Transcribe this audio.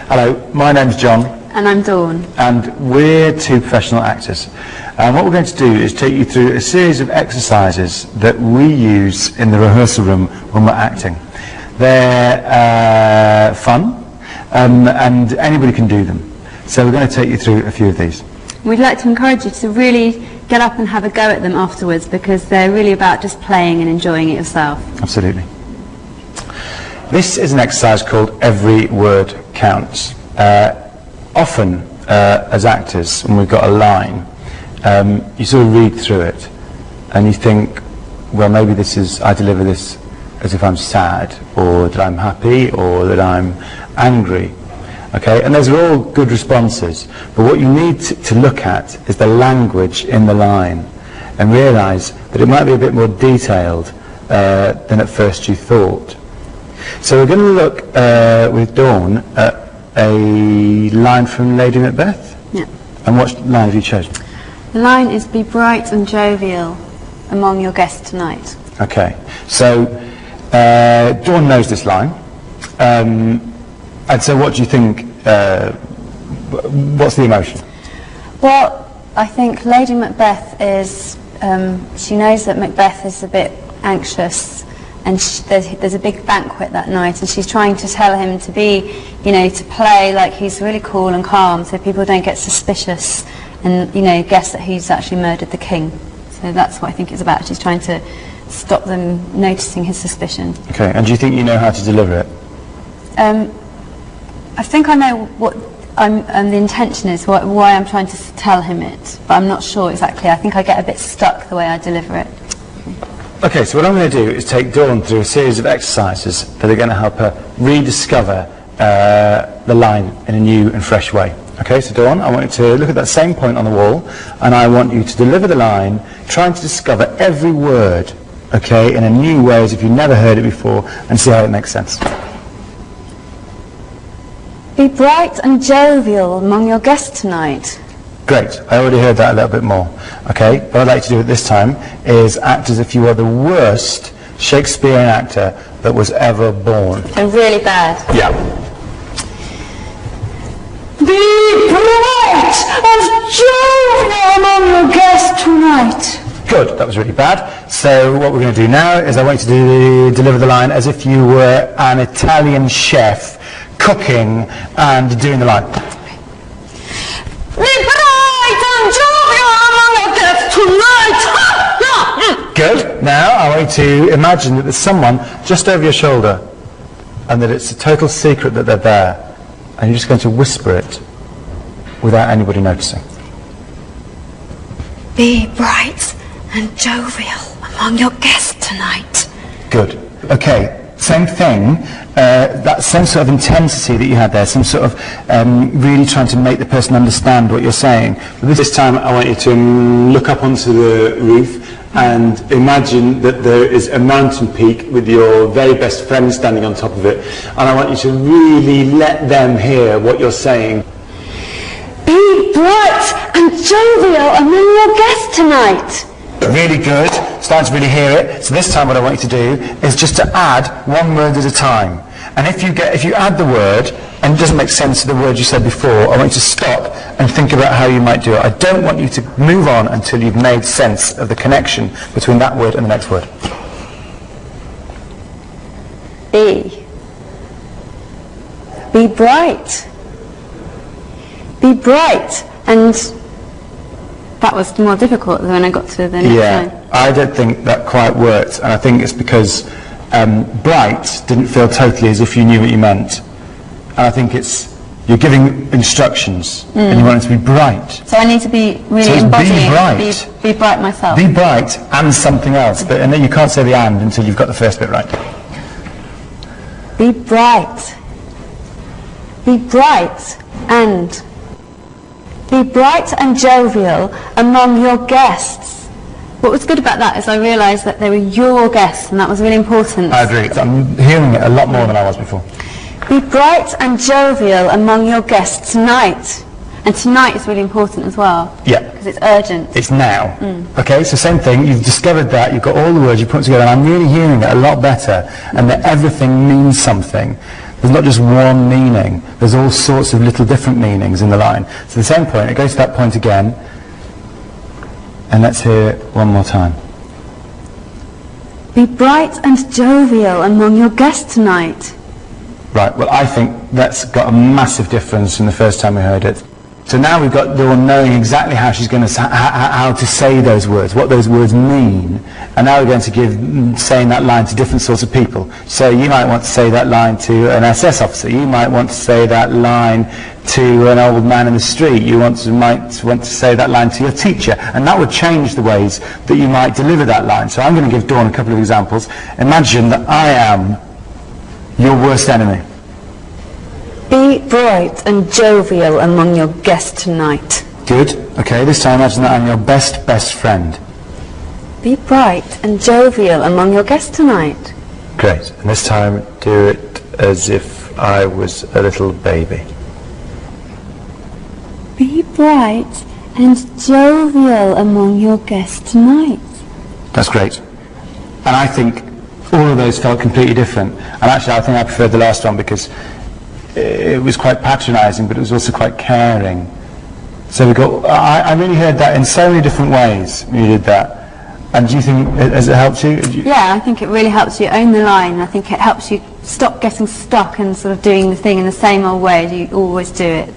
Hello, my name's John. And I'm Dawn. And we're two professional actors. And what we're going to do is take you through a series of exercises that we use in the rehearsal room when we're acting. They're fun, and anybody can do them. So we're going to take you through a few of these. We'd like to encourage you to really get up and have a go at them afterwards, because they're really about just playing and enjoying it yourself. Absolutely. This is an exercise called Every Word Counts. Often, as actors, when we've got a line, you sort of read through it and you think, well, maybe I deliver this as if I'm sad, or that I'm happy, or that I'm angry. Okay, and those are all good responses, but what you need to look at is the language in the line and realise that it might be a bit more detailed than at first you thought. So we're going to look with Dawn at a line from Lady Macbeth. Yeah. And what line have you chosen? The line is, "Be bright and jovial among your guests tonight." Okay, so Dawn knows this line. And so what do you think, what's the emotion? Well, I think Lady Macbeth is, she knows that Macbeth is a bit anxious, and there's a big banquet that night, and she's trying to tell him to be, to play like he's really cool and calm, so people don't get suspicious and, guess that he's actually murdered the king. So that's what I think it's about. She's trying to stop them noticing his suspicion. Okay, and do you think you know how to deliver it? I think I know what the intention is, why I'm trying to tell him it, but I'm not sure exactly. I think I get a bit stuck the way I deliver it. Okay, so what I'm going to do is take Dawn through a series of exercises that are going to help her rediscover the line in a new and fresh way. Okay, so Dawn, I want you to look at that same point on the wall, and I want you to deliver the line, trying to discover every word, okay, in a new way, as if you've never heard it before, and see how it makes sense. Be bright and jovial among your guests tonight. Great, I already heard that a little bit more. Okay, what I'd like to do at this time is act as if you are the worst Shakespearean actor that was ever born. So really bad. Yeah. Be bright and jovial among your guests tonight. Good, that was really bad. So what we're going to do now is I want you to deliver the line as if you were an Italian chef cooking and doing the line. Be bright and jovial among your guests tonight. Good. Now I want you to imagine that there's someone just over your shoulder and that it's a total secret that they're there, and you're just going to whisper it without anybody noticing. Be bright and jovial among your guests tonight. Good. Okay. Same thing, that same sort of intensity that you had there, some sort of really trying to make the person understand what you're saying. But this time I want you to look up onto the roof and imagine that there is a mountain peak with your very best friend standing on top of it, and I want you to really let them hear what you're saying. Be bright and jovial among your guests tonight. Really good, starting to really hear it. So this time what I want you to do is just to add one word at a time. And if you add the word and it doesn't make sense to the word you said before, I want you to stop and think about how you might do it. I don't want you to move on until you've made sense of the connection between that word and the next word. Be bright. Be bright. And that was more difficult than when I got to the next line. I don't think that quite worked, and I think it's because bright didn't feel totally as if you knew what you meant. And I think you're giving instructions, and you want it to be bright. So I need to be really embodying be bright myself. Be bright and something else, and then you can't say the "and" until you've got the first bit right. Be bright. Be bright and... Be bright and jovial among your guests. What was good about that is I realised that they were your guests, and that was really important. I agree. I'm hearing it a lot more than I was before. Be bright and jovial among your guests tonight. And tonight is really important as well. Yeah. Because it's urgent. It's now. Okay, so same thing, you've discovered that, you've got all the words, you put together, and I'm really hearing it a lot better, and that everything means something. There's not just one meaning. There's all sorts of little different meanings in the line. So the same point, it goes to that point again. And let's hear it one more time. Be bright and jovial among your guests tonight. Right, well, I think that's got a massive difference from the first time we heard it. So now we've got Dawn knowing exactly how she's going to how to say those words, what those words mean, and now we're going to give saying that line to different sorts of people. So you might want to say that line to an SS officer. You might want to say that line to an old man in the street. You might want to say that line to your teacher, and that would change the ways that you might deliver that line. So I'm going to give Dawn a couple of examples. Imagine that I am your worst enemy. Be bright and jovial among your guests tonight. Good. Okay, this time imagine that I'm your best friend. Be bright and jovial among your guests tonight. Great. And this time do it as if I was a little baby. Be bright and jovial among your guests tonight. That's great. And I think all of those felt completely different. And actually I think I preferred the last one because it was quite patronising, but it was also quite caring. So I really heard that in so many different ways when you did that. And do you think, has it helped you? Yeah, I think it really helps you own the line. I think it helps you stop getting stuck and sort of doing the thing in the same old way as you always do it.